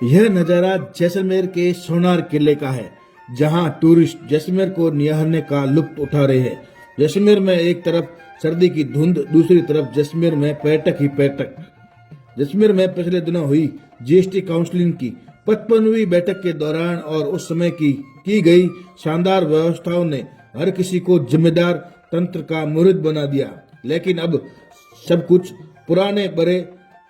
यह नज़ारा जैसलमेर के सोनार किले का है, जहां टूरिस्ट जैसलमेर को निहारने का लुत्फ उठा रहे हैं। जैसलमेर में एक तरफ सर्दी की धुंध, दूसरी तरफ जैसलमेर में पर्यटक ही पर्यटक। जैसलमेर में पिछले दिनों हुई जीएसटी काउंसिल की 55वीं बैठक के दौरान और उस समय की गई शानदार व्यवस्थाओं ने हर किसी को जिम्मेदार तंत्र का मुरीद बना दिया। लेकिन अब सब कुछ पुराने बरे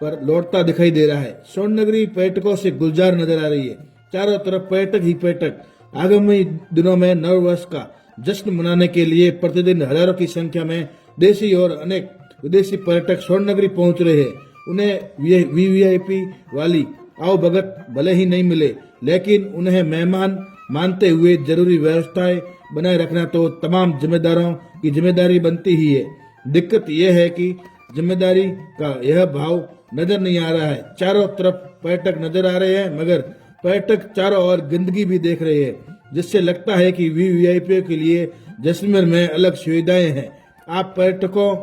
पर लौटता दिखाई दे रहा है। स्वर्ण नगरी पर्यटकों से गुलजार नजर आ रही है। चारों तरफ पर्यटक ही पर्यटक। आगामी दिनों में नववर्ष का जश्न मनाने के लिए प्रतिदिन हजारों की संख्या में देशी और अनेक विदेशी पर्यटक स्वर्ण नगरी पहुंच रहे हैं। उन्हें वीवीआईपी वाली आओ भगत भले ही नहीं मिले, लेकिन उन्हें मेहमान मानते हुए जरूरी व्यवस्थाएं बनाए रखना तो तमाम जिम्मेदारों की जिम्मेदारी बनती ही है। दिक्कत यह है कि जिम्मेदारी का यह भाव नजर नहीं आ रहा है। चारों तरफ पर्यटक नजर आ रहे हैं, मगर पर्यटक चारों ओर गंदगी भी देख रहे हैं, जिससे लगता है कि वीवीआईपी के लिए जैसलमेर में अलग सुविधाएं हैं। आप पर्यटकों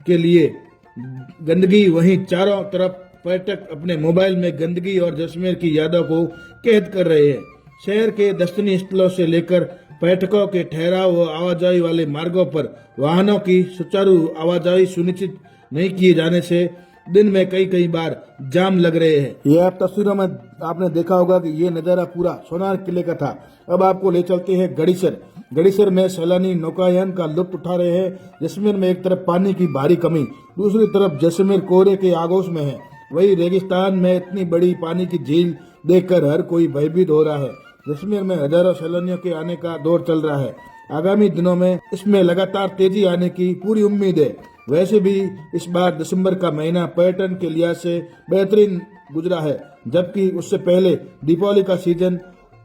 के लिए गंदगी, वहीं चारों तरफ पर्यटक अपने मोबाइल में गंदगी और जैसलमेर की यादों को कैद कर रहे हैं। शहर के दर्शनीय स्थलों से लेकर पर्यटकों के ठहराव व आवाजाही वाले मार्गों पर वाहनों की सुचारू आवाजाही सुनिश्चित नहीं किए जाने से दिन में कई बार जाम लग रहे हैं। यह तस्वीरों में आपने देखा होगा कि ये नजारा पूरा सोनार किले का था। अब आपको ले चलते हैं गड़ीसर। गड़ीसर में सैलानी नौकायन का लुत्फ उठा रहे हैं। जैसलमेर में एक तरफ पानी की भारी कमी, दूसरी तरफ जैसलमेर कोहरे के आगोश में है। वही रेगिस्तान में इतनी बड़ी पानी की झील देखकर हर कोई भयभीत हो रहा है। जैसलमेर में हजारों सैलानियों के आने का दौर चल रहा है। आगामी दिनों में इसमें लगातार तेजी आने की पूरी उम्मीद है। वैसे भी इस बार दिसंबर का महीना पर्यटन के लिहाज से बेहतरीन गुजरा है, जबकि उससे पहले दीपावली का सीजन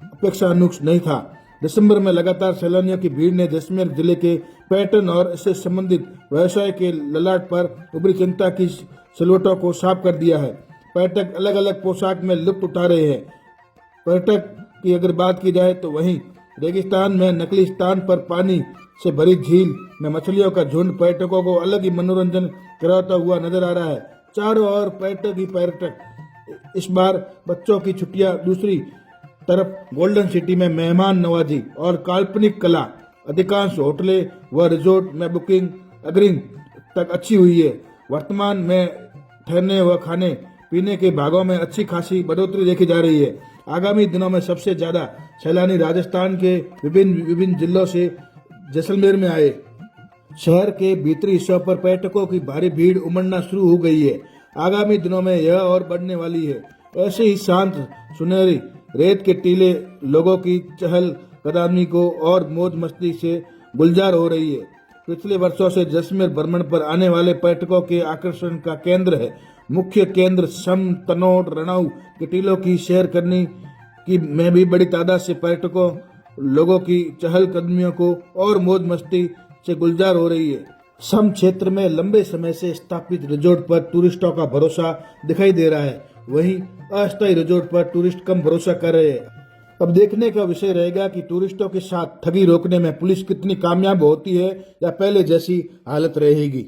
अपेक्षानुरूप नहीं था। दिसंबर में लगातार सैलानियों की भीड़ ने जैसलमेर जिले के पर्यटन और इससे संबंधित व्यवसाय के ललाट पर उभरी चिंता की सिलवटों को साफ कर दिया है। पर्यटक अलग अलग पोशाक में लुत्फ उठा रहे हैं। पर्यटक की अगर बात की जाए तो वहीं रेगिस्तान में नकली स्थान पर पानी से भरी झील में मछलियों का झुंड पर्यटकों को अलग ही मनोरंजन कराता हुआ नजर आ रहा है। चारों ओर पर्यटक ही पर्यटक। इस बार बच्चों की छुट्टियां, दूसरी तरफ गोल्डन सिटी में मेहमान नवाजी और काल्पनिक कला। अधिकांश होटलें व रिजोर्ट में बुकिंग अग्रिम तक अच्छी हुई है। वर्तमान में ठहरने व खाने पीने के भागों में अच्छी खासी बढ़ोतरी देखी जा रही है। आगामी दिनों में सबसे ज्यादा सैलानी राजस्थान के विभिन्न जिलों से जैसलमेर में आए। शहर के भीतरी हिस्सों पर पर्यटकों की भारी भीड़ उमड़ना शुरू हो गई है। आगामी दिनों में यह और बढ़ने वाली है। ऐसे ही शांत सुनहरी रेत के टीले लोगों की चहल कदमी को और मौज मस्ती से गुलजार हो रही है। पिछले वर्षों से जैसलमेर भ्रमण पर आने वाले पर्यटकों के आकर्षण का केंद्र है। मुख्य केंद्र सम, तनोट, रणऊ के टीलों की सैर करने की में भी बड़ी तादाद से पर्यटकों लोगों की चहल कदमियों को और मौज मस्ती से गुलजार हो रही है। सम क्षेत्र में लंबे समय से स्थापित रिजोर्ट पर टूरिस्टों का भरोसा दिखाई दे रहा है। वहीं अस्थायी रिजोर्ट पर टूरिस्ट कम भरोसा कर रहे हैं। अब देखने का विषय रहेगा कि टूरिस्टों के साथ ठगी रोकने में पुलिस कितनी कामयाब होती है या पहले जैसी हालत रहेगी।